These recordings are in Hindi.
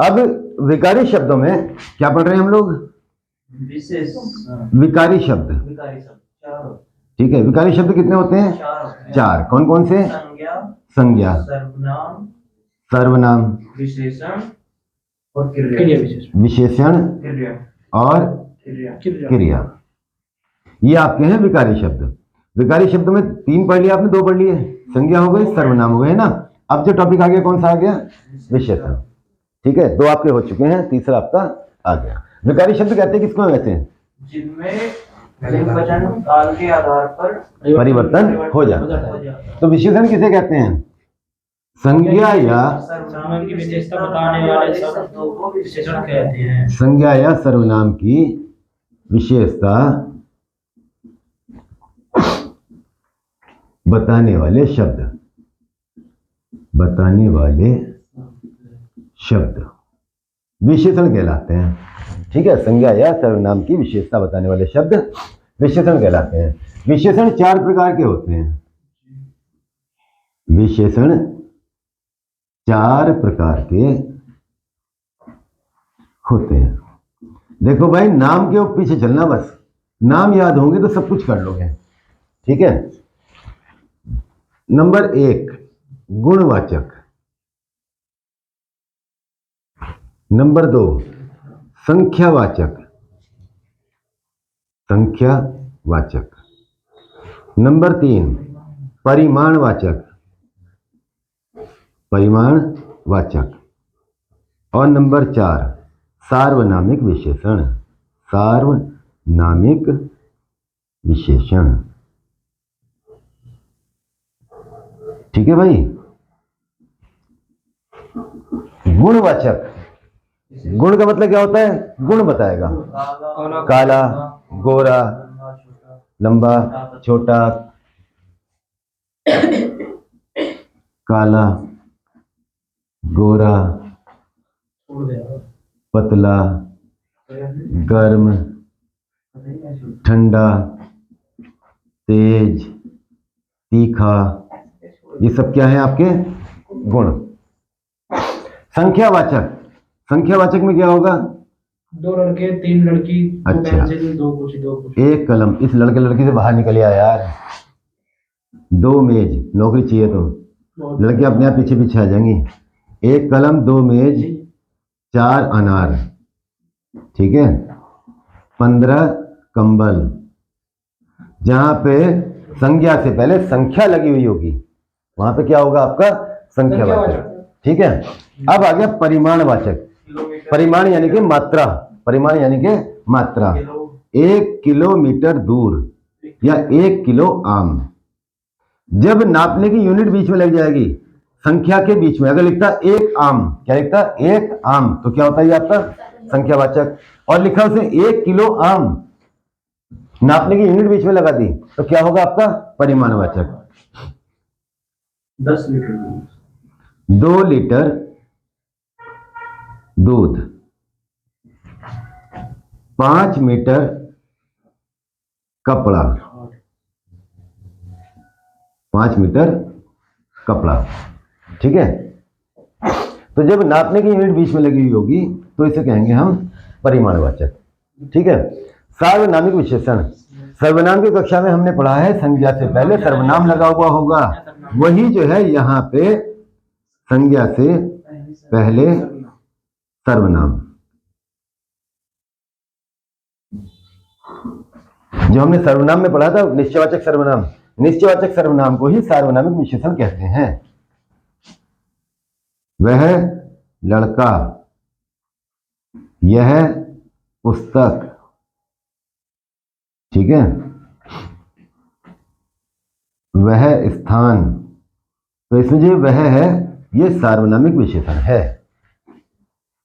अब विकारी शब्दों में क्या पढ़ रहे हैं हम लोग? विशेष विकारी शब्द। ठीक है, विकारी शब्द कितने होते हैं? चार। कौन कौन से? संज्ञा, सर्वनाम, सर्वनाम, विशेषण और क्रिया। विशेषण और क्रिया, ये आपके हैं विकारी शब्द। विकारी शब्द में तीन पढ़ लिया आपने, दो पढ़ लिए, संज्ञा हो गई, सर्वनाम हो गए ना। अब जो टॉपिक आ गया कौन सा आ गया? विशेषण। ठीक है, दो आपके हो चुके हैं, तीसरा आपका आ गया। विकारी शब्द कहते हैं किसको वैसे? जिनमें वचन काल के आधार पर परिवर्तन हो जाता है। तो विशेषण किसे कहते हैं? संज्ञा या सर्वनाम की विशेषता बताने वाले शब्दों को विशेषण कहते हैं। संज्ञा या सर्वनाम की विशेषता बताने वाले शब्द, बताने वाले शब्द विशेषण कहलाते हैं। ठीक है, संज्ञा या सर्वनाम की विशेषता बताने वाले शब्द विशेषण कहलाते हैं। विशेषण चार प्रकार के होते हैं। विशेषण चार प्रकार के होते हैं। देखो भाई, नाम के पीछे चलना, बस नाम याद होंगे तो सब कुछ कर लोगे। ठीक है। नंबर एक, गुणवाचक। नंबर दो, संख्यावाचक, संख्यावाचक। नंबर तीन, परिमाणवाचक, परिमाणवाचक। और नंबर चार, सार्वनामिक विशेषण, सार्वनामिक विशेषण। ठीक है भाई। गुणवाचक, गुण का मतलब क्या होता है? गुण बताएगा। काला, गोरा, लंबा, छोटा। काला, गोरा, पतला, गर्म, ठंडा, तेज, तीखा, ये सब क्या है आपके? गुण। संख्यावाचक, संख्यावाचक में क्या होगा? दो लड़के, तीन लड़की, दो अच्छा, पेंसिल, दो कुछ। एक कलम, इस लड़के लड़की से बाहर निकल यार। दो मेज, नौकरी चाहिए तो लड़के अपने आप पीछे पीछे आ जाएंगी। एक कलम, दो मेज, चार अनार। ठीक है। 15 कंबल। जहां पे संज्ञा से पहले संख्या लगी हुई होगी वहां पे क्या होगा आपका? संख्यावाचक। ठीक है। अब आ गया परिमाणवाचक। परिमाण यानी कि मात्रा, परिमाण यानी कि मात्रा। 1 किलोमीटर दूर या 1 किलो आम। जब नापने की यूनिट बीच में लग जाएगी संख्या के बीच में, अगर लिखता एक आम, क्या लिखता? एक आम, तो क्या होता है आपका? संख्यावाचक। और लिखा उसे 1 किलो आम, नापने की यूनिट बीच में लगा दी, तो क्या होगा आपका? परिमाणवाचक। 10 लीटर, 2 लीटर दूध, 5 मीटर कपड़ा, 5 मीटर कपड़ा। ठीक है। तो जब नापने की यूनिट बीच में लगी हुई होगी तो इसे कहेंगे हम परिमाणवाचक। ठीक है। सार्वनामिक विशेषण, सर्वनाम की कक्षा में हमने पढ़ा है संज्ञा से पहले सर्वनाम लगा हुआ होगा, वही जो है यहाँ पे संज्ञा से पहले सर्वनाम। जो हमने सर्वनाम में पढ़ा था निश्चयवाचक सर्वनाम, निश्चयवाचक सर्वनाम को ही सार्वनामिक विशेषण कहते हैं। वह लड़का, यह पुस्तक। ठीक है। वह स्थान, तो इसमें जो वह है ये सार्वनामिक विशेषण है।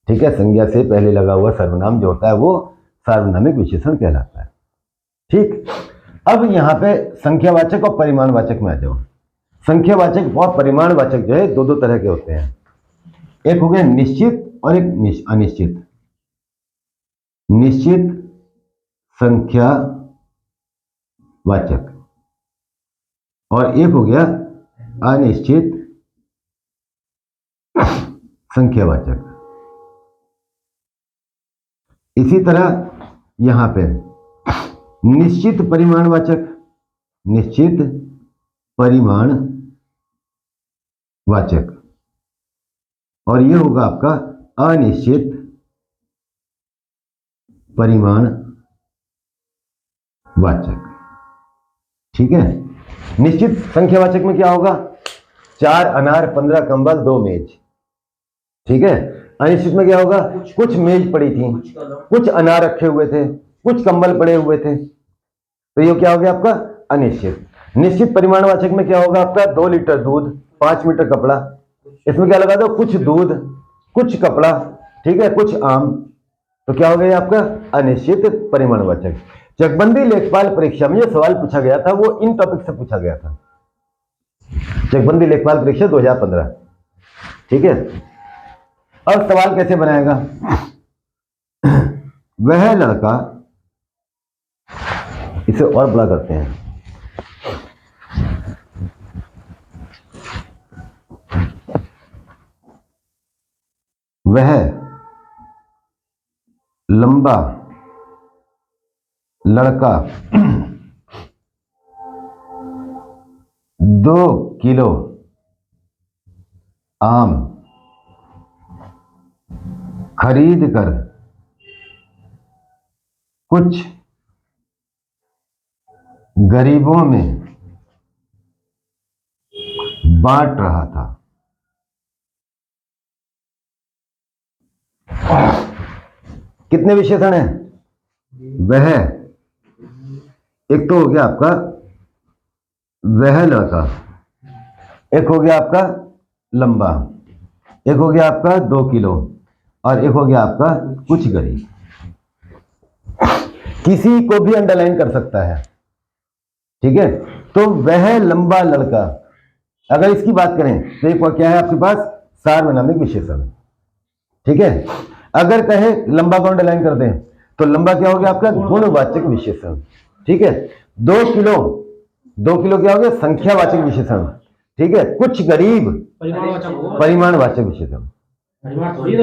ठीक है। संज्ञा से पहले लगा हुआ सर्वनाम जो होता है वो सार्वनामिक विशेषण कहलाता है। ठीक। अब यहाँ पे संख्यावाचक और परिमाणवाचक में आ जाओ। संख्यावाचक और परिमाणवाचक जो है दो दो तरह के होते हैं। एक हो गया निश्चित और एक अनिश्चित। निश्चित संख्यावाचक और एक हो गया अनिश्चित संख्यावाचक। इसी तरह यहां पे निश्चित परिमाणवाचक, निश्चित परिमाणवाचक, और यह होगा आपका अनिश्चित परिमाणवाचक। ठीक है। निश्चित संख्यावाचक में क्या होगा? 4 अनार, 15 कंबल, 2 मेज। ठीक है। अनिश्चित में क्या होगा? कुछ मेज पड़ी थी, कुछ अनार रखे हुए थे, कुछ कंबल पड़े हुए थे, तो ये क्या हो गया आपका? अनिश्चित। निश्चित परिमाणवाचक में क्या होगा आपका? 2 लीटर दूध, 5 मीटर कपड़ा। इसमें क्या लगा दो? कुछ दूध, कुछ कपड़ा, ठीक है, कुछ आम, तो क्या हो गया आपका? अनिश्चित परिमाणवाचक। चकबंदी लेखपाल परीक्षा में जो सवाल पूछा गया था वो इन टॉपिक से पूछा गया था, चकबंदी लेखपाल परीक्षा 2015। ठीक है। अब सवाल कैसे बनाएगा? वह लड़का, इसे और बड़ा करते हैं, वह लंबा लड़का 2 किलो आम खरीद कर कुछ गरीबों में बांट रहा था। कितने विशेषण हैं? वह, एक तो हो गया आपका वह लड़का, एक हो गया आपका लंबा, एक हो गया आपका 2 किलो, और एक हो गया आपका कुछ गरीब। किसी को भी अंडरलाइन कर सकता है। ठीक है। तो वह लंबा लड़का, अगर इसकी बात करें तो एक क्या है आपके पास? सार्वनामिक विशेषण। ठीक है। अगर कहे लंबा को अंडरलाइन कर दें तो लंबा क्या हो गया आपका? गुणवाचक विशेषण। ठीक है। 2 किलो, 2 किलो क्या हो गया? संख्यावाचक विशेषण। ठीक है। कुछ गरीब परिमाणवाचक विशेषण। तो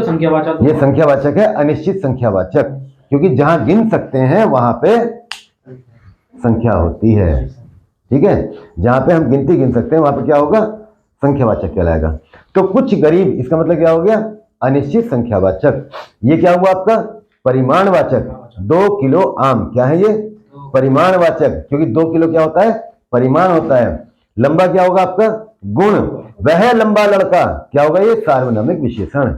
संख्यावाचक, ये संख्यावाचक है, अनिश्चित संख्यावाचक, क्योंकि जहां गिन सकते हैं वहां पे संख्या होती है। ठीक है। जहां पे हम गिनती गिन सकते हैं वहां पे क्या होगा? संख्यावाचक कहलाएगा। तो कुछ गरीब, इसका मतलब क्या हो गया? अनिश्चित संख्यावाचक। ये क्या हुआ आपका? परिमाणवाचक। 2 किलो आम क्या है ये? परिमाणवाचक, क्योंकि 2 किलो क्या होता है? परिमाण होता है। लंबा क्या होगा आपका? गुण। वह लंबा लड़का क्या होगा? ये सार्वनामिक विशेषण।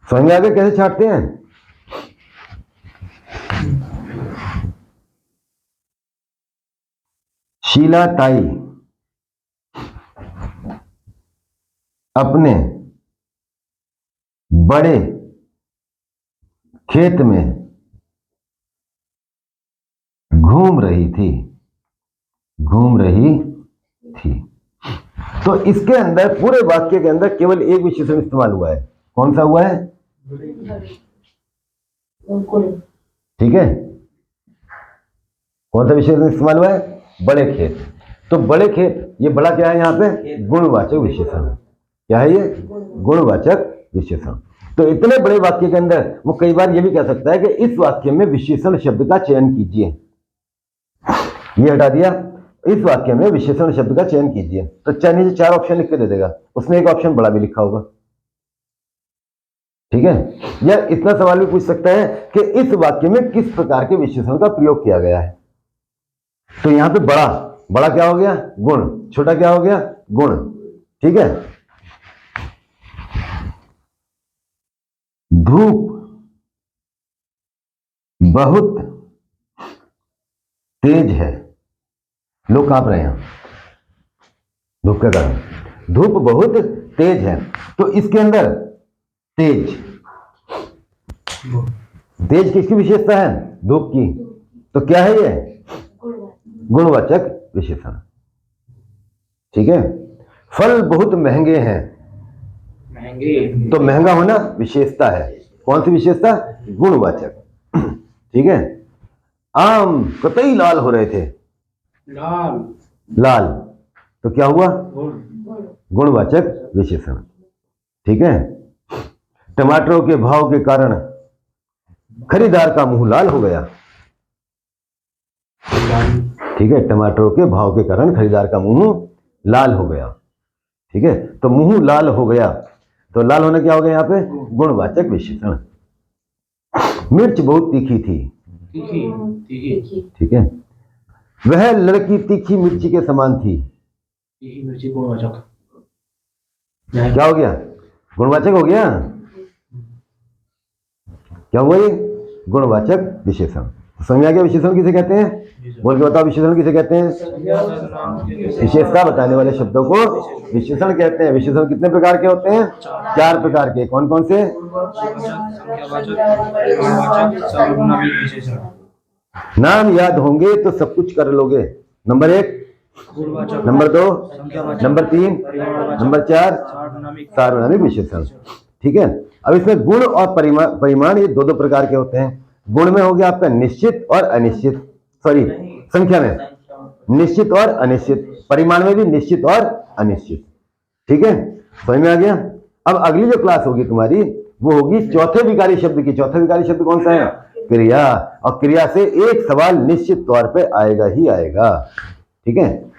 समझ में आ गया कैसे छांटते हैं? शीला ताई अपने बड़े खेत में घूम रही थी, घूम रही थी। तो इसके अंदर, पूरे वाक्य के अंदर केवल एक विशेषण इस्तेमाल हुआ है। कौन सा हुआ है? ठीक है। कौन सा विशेषण इस्तेमाल हुआ है? बड़े खेत। तो बड़े खेत, ये बड़ा क्या है यहाँ पे? गुणवाचक विशेषण। क्या है ये? गुणवाचक विशेषण। तो इतने बड़े वाक्य के अंदर वो कई बार ये भी कह सकता है कि इस वाक्य में विशेषण शब्द का चयन कीजिए। ये हटा दिया, इस वाक्य में विशेषण शब्द का चयन कीजिए, तो चाहे नीचे 4 ऑप्शन लिख के दे देगा, उसमें एक ऑप्शन बड़ा भी लिखा होगा। ठीक है। या इतना सवाल भी पूछ सकता है कि इस वाक्य में किस प्रकार के विशेषण का प्रयोग किया गया है। तो यहां पे बड़ा, बड़ा क्या हो गया? गुण। छोटा क्या हो गया? गुण। ठीक है। धूप बहुत तेज है। लोग कांप रहे हैं धूप के कारण। धूप बहुत तेज है, तो इसके अंदर तेज, तेज किसकी विशेषता है? धूप की। तो क्या है ये? गुणवाचक विशेषण। ठीक है। फल बहुत महंगे हैं, महंगे, तो महंगा होना विशेषता है। कौन सी विशेषता? गुणवाचक। ठीक है। आम कतई लाल हो रहे थे, लाल, लाल, तो क्या हुआ? गुणवाचक विशेषण। ठीक है। टमाटरों के भाव के कारण खरीदार का मुंह लाल हो गया। ठीक है, टमाटरों के भाव के कारण खरीदार का मुंह लाल हो गया। ठीक है, तो मुंह लाल हो गया, तो लाल होना क्या हो गया यहाँ पे? गुणवाचक विशेषण। मिर्च बहुत तीखी थी। ठीक है, वह लड़की तीखी मिर्ची के समान थी। मिर्ची गुणवाचक क्या हो गया? गुणवाचक हो गया। क्या हुआ ये? गुणवाचक विशेषण। संज्ञा के विशेषण किसे कहते हैं? बोल के बताओ, विशेषण किसे कहते हैं? विशेषता बताने वाले शब्दों को विशेषण कहते हैं। विशेषण कितने प्रकार के होते हैं? 4 प्रकार के। कौन कौन से? नाम याद होंगे तो सब कुछ कर लोगे। नंबर 1, नंबर 2, नंबर 3, नंबर 4 सार्वनामिक विशेषण। ठीक है, अब इसमें गुण और परिमाण ये दो प्रकार के होते हैं। गुण में हो गया आपका निश्चित और अनिश्चित, सॉरी संख्या में निश्चित और अनिश्चित, परिमाण में भी निश्चित और अनिश्चित। ठीक है, समझ में आ गया। अब अगली जो क्लास होगी तुम्हारी वो होगी चौथे विकारी शब्द की। चौथा विकारी शब्द कौन सा है? क्रिया। और क्रिया से एक सवाल निश्चित तौर पे आएगा ही आएगा। ठीक है।